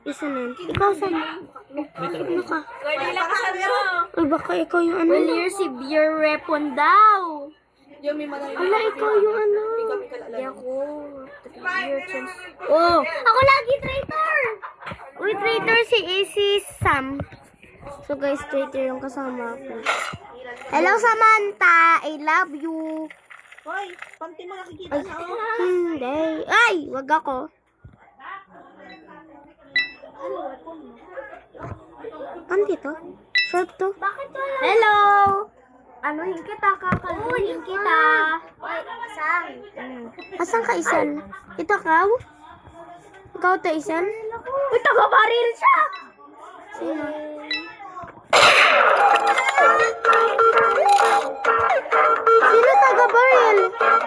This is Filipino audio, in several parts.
Isa na yun. Ikaw sa ano ka? Kaya ka sa mo. Ay, baka ikaw yung ano. Clear si beer weapon daw. Ala, ikaw yung ano. Hindi ako. Beer chance. Oh, ako lagi traitor. Uy, traitor si Sam. So guys, traitor yung kasama ko. Hello, Samantha. I love you. Hoy, panty mo nakikita na oh. Hindi. Ay, wag ako. Ano dito? Short to? Bakit wala? Hello! Anuhin kita, kakalbuhin kita. Sam. Asan ka, Isel? Ito ka? Ikaw to, Isel? Uy, taga-baril siya! Sino? Sino taga-barrel?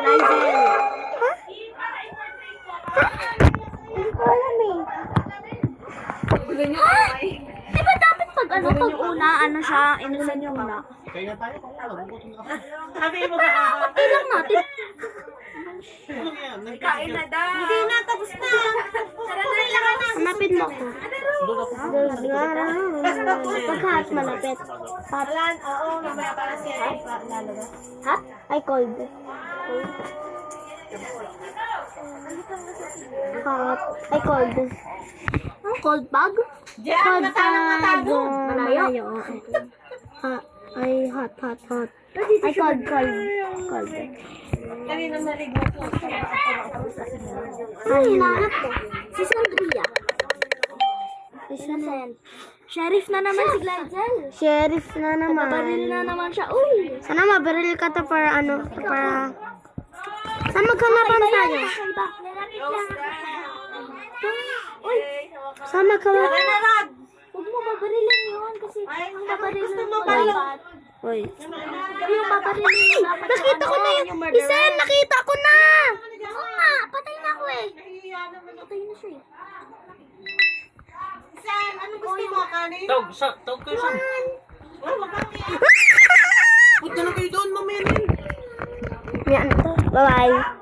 Lizel. Ha? Hindi ko alam eh. Di ba dapat pag pag una, siya, inulan yung una? Kaya tayo kung nagugutom ka. Sabi mo ba? Okay lang natin. Ano yan? Kain na daw. Hindi na, tapos na. Tara na lang na. Hanapin mo ako. Pagkahat malapit. Alan, oo, mamaya para siya lalabas. Ha? Ay, cold. Hot. Ay, cold. Cold bag? Cold bag. Malayo. Ha. Ay, hot. Ay, cold. Kanina narinig mo po. Ay, hinahanap ko. Si Sandria. Sheriff na naman si Glidel. Sheriff na Baril na naman. naman siya. Uy! Sana mabaril ka to para ano, para... Saan magkanapan tayo? Uy! Saan magkanapan? Narag! Huwag mo babarilin yun kasi ang babarilin mo dapat. Uy. Yung babarilin mo dapat. Nakita ko na yun. Isel, nakita ko na! Oo nga, patay na ako eh. Patay na siya eh. San, ano gusto mo kanin? Tawag kayo saan? Punta na kayo doon, mamaya na yun. Yan. Bye-bye.